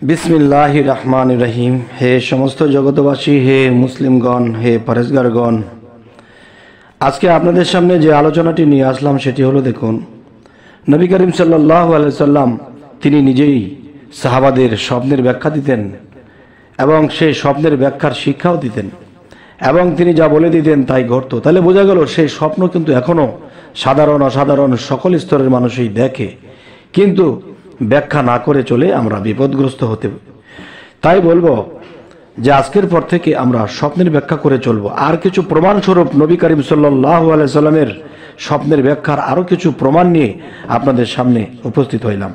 बिस्मिल्लाहिर रहमानिर रहीम। हे समस्त जगतबासी, हे मुसलिमगण, हे परहेजगारगण, आज के आपनादेर सामने जे आलोचनाटी निये आसलाम सेटी हलो, देखुन नबी करीम सल्लल्लाहु आलैहि वसल्लम तिनि निजेई साहाबादेर स्वप्नेर व्याख्या दितेन एबं सेई स्वप्नेर व्याख्यार शिक्षाओ दितेन एबं तिनि जा बोले दितेन ताई घटतो। ताहले बोझा गेल सेई स्वप्न किन्तु एखोनो साधारण असाधारण सकल स्तरेर मानुषई देखे, किन्तु व्याख्या ना करे चले आमरा विपदग्रस्त होते। ताई बोलबो जे आजकेर पर थेके आमरा स्वप्नेर व्याख्या करे चलबो। आर किछु प्रमाण स्वरूप नबी करीम सल्लल्लाहु आलैहि वसल्लमेर स्वप्नेर व्याख्यार आरो किछु प्रमाण निये आपनादेर सामने उपस्थित हइलाम।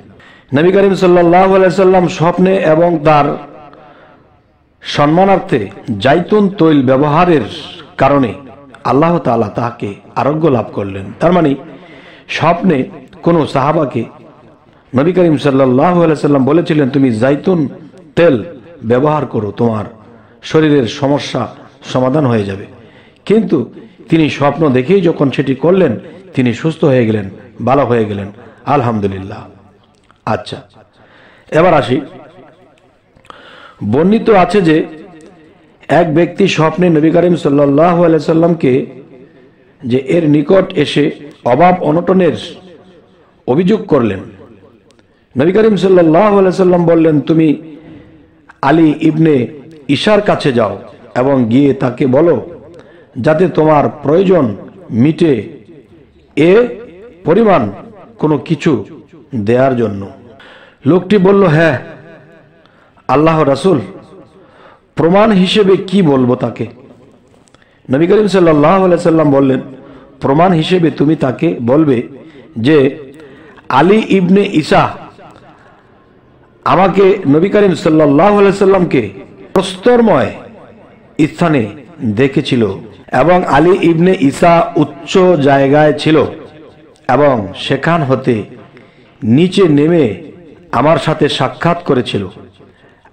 नबी करीम सल्लल्लाहु आलैहि वसल्लम स्वप्ने एबं तार सम्मानार्थे जाइतुन तैल व्यवहारेर कारणे आल्लाह ताआला ताके आरोग्य लाभ करलेन। तार माने स्वप्ने कोनो साहाबाके नबी करीम सल्लल्लाहु अलैहि वसल्लम बोलेছিলেন তুমি জাইতুন তেল ব্যবহার করো, তোমার শরীরের সমস্যা সমাধান হয়ে যাবে। কিন্তু তিনি স্বপ্ন দেখেই যখন সেটি করলেন তিনি সুস্থ হয়ে গেলেন, ভালো হয়ে গেলেন, আলহামদুলিল্লাহ। আচ্ছা, এবার আসি। বর্ণিত আছে যে এক ব্যক্তি স্বপ্নে নবী করিম সাল্লাল্লাহু আলাইহি সাল্লামকে যে এর নিকট এসে অভাব অনটনের অভিযোগ করলেন। नबी करीम सल्लल्लाहु अलैहि वसल्लम बोलें तुमी आली इब्ने ईशार काछे जाओ एवं गिये ताके बोलो जाते तुम्हार प्रयोजन मिटे ए परिमाण कोनो किछु देयार जन्य। लोकटी बोल्लो हाँ आल्लाह रसूल प्रमाण हिसेबे कि बोलबो ताके। नबी करीम सल्लल्लाहु अलैहि वसल्लम बोलें प्रमाण हिसेबे तुमी ताके बोलबे जे आली इब्ने ईसा আমাকে নবী করিম সাল্লাল্লাহু আলাইহি ওয়াসাল্লামকে প্রস্তরময় স্থানে দেখেছিল এবং আলী ইবনে ঈসা উচ্চ জায়গায় ছিল এবং সেখান হতে নিচে নেমে আমার সাথে সাক্ষাৎ করেছিল।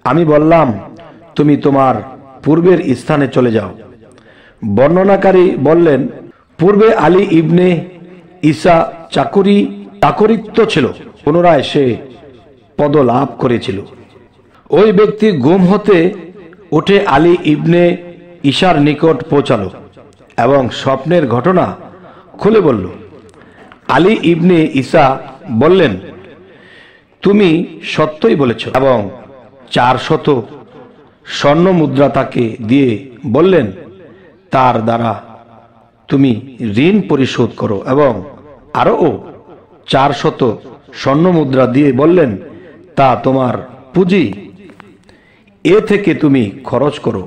আমি বললাম তুমি তোমার পূর্বের স্থানে চলে যাও। বর্ণনাকারী বললেন পূর্বে আলী ইবনে ঈসা চাকরিত্ব ছিল, পুনরায় সে पद लाभ करेছিল। ওই ব্যক্তি ঘুম হতে উঠে আলী ইবনে ঈশার নিকট পৌঁছালো এবং স্বপ্নের ঘটনা খুলে বলল। আলী ইবনে ঈসা বললেন তুমি সত্যই বলেছ এবং 400 স্বর্ণ মুদ্রা তাকে দিয়ে বললেন তার দ্বারা তুমি ঋণ পরিশোধ করো এবং আরো 400 স্বর্ণ মুদ্রা দিয়ে বললেন তা তোমার পুঁজি, এ থেকে তুমি খরচ করো,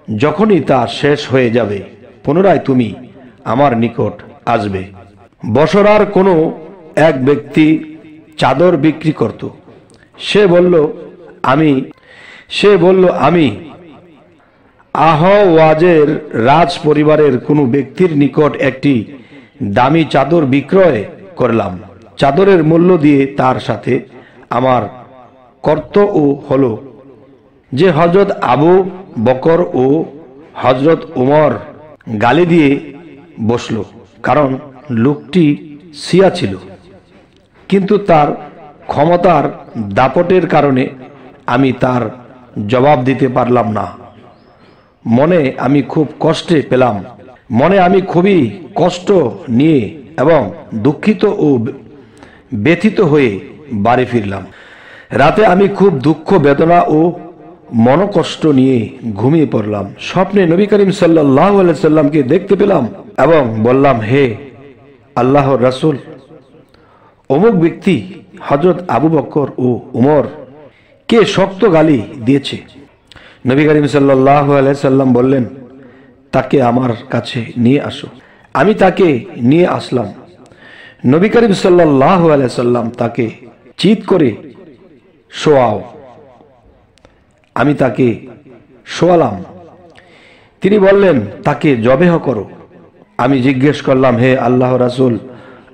যখনই তা শেষ হয়ে যাবে পুনরায় তুমি আমার নিকট আসবে। বসরার কোনো এক ব্যক্তি চাদর বিক্রি করত। সে বলল আমি আহওয়াজের রাজ পরিবারের কোনো ব্যক্তির নিকট একটি দামি চাদর বিক্রয় করলাম। চাদরের মূল্য দিয়ে তার সাথে আমার কর্তব্য হলো যে হযরত আবু বকর ও হযরত উমর গালি দিয়ে বসলো, কারণ লোকটি শিয়া ছিল, কিন্তু তার ক্ষমতার দাপটের কারণে আমি তার জবাব দিতে পারলাম না। মনে আমি খুবই কষ্ট নিয়ে এবং দুঃখিত ও ব্যথিত হয়ে বাড়ি ফিরলাম। রাতে আমি খুব দুঃখ বেদনা ও মনকষ্ট নিয়ে ঘুমিয়ে পড়লাম। স্বপ্নে নবী করিম সাল্লাল্লাহু আলাইহি সাল্লামকে দেখতে পেলাম এবং বললাম হে আল্লাহর রাসূল, অমুক ব্যক্তি হযরত আবু বকর ও উমর কে শক্ত গালি দিয়েছে। নবী করিম সাল্লাল্লাহু আলাইহি সাল্লাম বললেন তাকে আমার কাছে নিয়ে আসো। আমি তাকে নিয়ে আসলাম। নবী করিম সাল্লাল্লাহু আলাইহি সাল্লাম তাকে চিৎ করে শোয়াও। আমি তাকে শোয়ালাম। তিনি বললেন তাকে জবেহ করো। আমি জিজ্ঞেস করলাম হে আল্লাহর রাসূল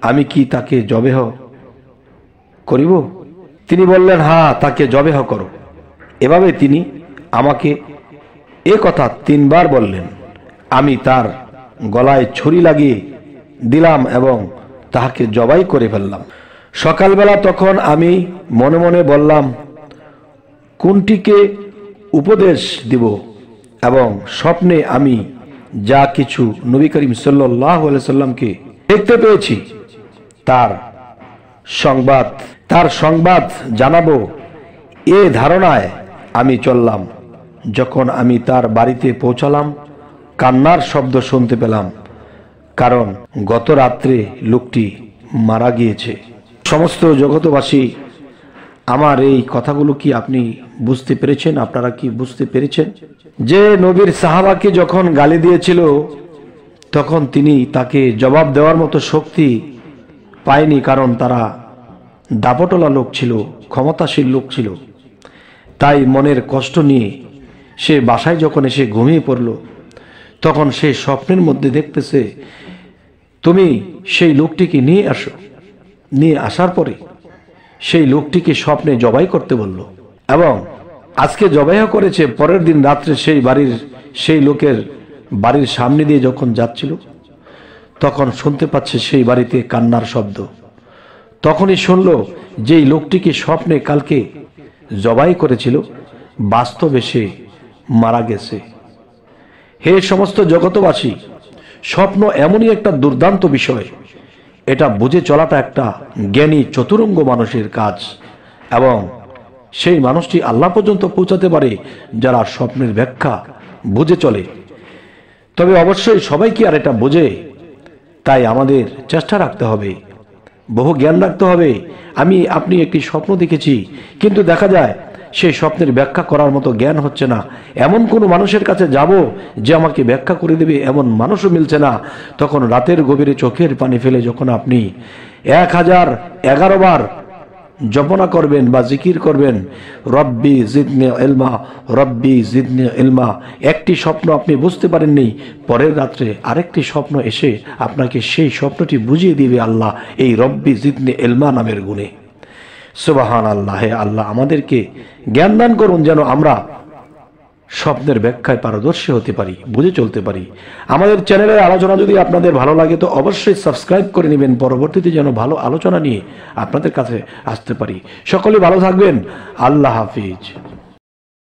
আমি কি তাকে জবেহ করিব? তিনি বললেন হ্যাঁ, তাকে জবেহ করো। এভাবে তিনি আমাকে এ কথা 3 বার বললেন। আমি তার গলায় ছুরি লাগিয়ে দিলাম এবং তাহাকে জবাই করে ফেললাম। সকালবেলা তখন আমি মনে মনে বললাম, কোনটিকে উপদেশ দিব, এবং স্বপ্নে আমি যা কিছু নবী করিম সাল্লাল্লাহু আলাইহি সাল্লামকে দেখতে পেয়েছি তার সংবাদ জানাবো, এ ধারণায় আমি চললাম। যখন আমি তার বাড়িতে পৌঁছালাম, কান্নার শব্দ শুনতে পেলাম, কারণ গত রাত্রে লোকটি মারা গিয়েছে। সমস্ত জগতবাসী, আমার এই কথাগুলো কি আপনি বুঝতে পেরেছেন? আপনারা কি বুঝতে পেরেছেন? যে নবীর সাহাবাকে যখন গালি দিয়েছিল, তখন তিনি তাকে জবাব দেওয়ার মতো শক্তি পায়নি, কারণ তারা দাপটলা লোক ছিল, ক্ষমতাশীল লোক ছিল। তাই মনের কষ্ট নিয়ে সে বাসায় যখন এসে ঘুমিয়ে পড়ল, তখন সে স্বপ্নের মধ্যে দেখতেছে, তুমি সেই লোকটিকে নিয়ে আসো। নিয়ে আসার পরে সেই লোকটিকে স্বপ্নে জবাই করতে বলল, এবং আজকে জবাইও করেছে। পরের দিন রাত্রে সেই লোকের বাড়ির সামনে দিয়ে যখন যাচ্ছিল, তখন শুনতে পাচ্ছে সেই বাড়িতে কান্নার শব্দ। তখনই শুনল যেই লোকটিকে স্বপ্নে কালকে জবাই করেছিল, বাস্তবে সে মারা গেছে। হে সমস্ত জগতবাসী, স্বপ্ন এমনই একটা দুর্দান্ত বিষয়, এটা বুঝে চলাটা একটা জ্ঞানী চতুরঙ্গ মানুষের কাজ, এবং সেই মানুষটি আল্লাহ পর্যন্ত পৌঁছাতে পারে যারা স্বপ্নের ব্যাখ্যা বুঝে চলে। তবে অবশ্যই সবাই কি আর এটা বোঝে? তাই আমাদের চেষ্টা রাখতে হবে, বহু জ্ঞান রাখতে হবে। আপনি একটি স্বপ্ন দেখেছি, কিন্তু দেখা যায় সেই স্বপ্নের ব্যাখ্যা করার মতো জ্ঞান হচ্ছে না। এমন কোনো মানুষের কাছে যাব যে আমাকে ব্যাখ্যা করে দেবে, এমন মানুষও মিলছে না। তখন রাতের গভীরে চোখের পানি ফেলে যখন আপনি 1011 বার জপনা করবেন বা জিকির করবেন, রব্বি জিদনি ইলমা, রব্বি জিদনি ইলমা, একটি স্বপ্ন আপনি বুঝতে পারেননি, পরের রাত্রে আরেকটি স্বপ্ন এসে আপনাকে সেই স্বপ্নটি বুঝিয়ে দিবে আল্লাহ এই রব্বি জিদনি ইলমা নামের গুণে। সুবহানাল্লাহ। হে আল্লাহ, আমাদেরকে জ্ঞান দান করুন যেন আমরা স্বপ্নের ব্যাখ্যায় পারদর্শী হতে পারি, বুঝে চলতে পারি। আমাদের চ্যানেলের আলোচনা যদি আপনাদের ভালো লাগে তো অবশ্যই সাবস্ক্রাইব করে নেবেন, পরবর্তীতে যেন ভালো আলোচনা নিয়ে আপনাদের কাছে আসতে পারি। সকলে ভালো থাকবেন। আল্লাহ হাফিজ।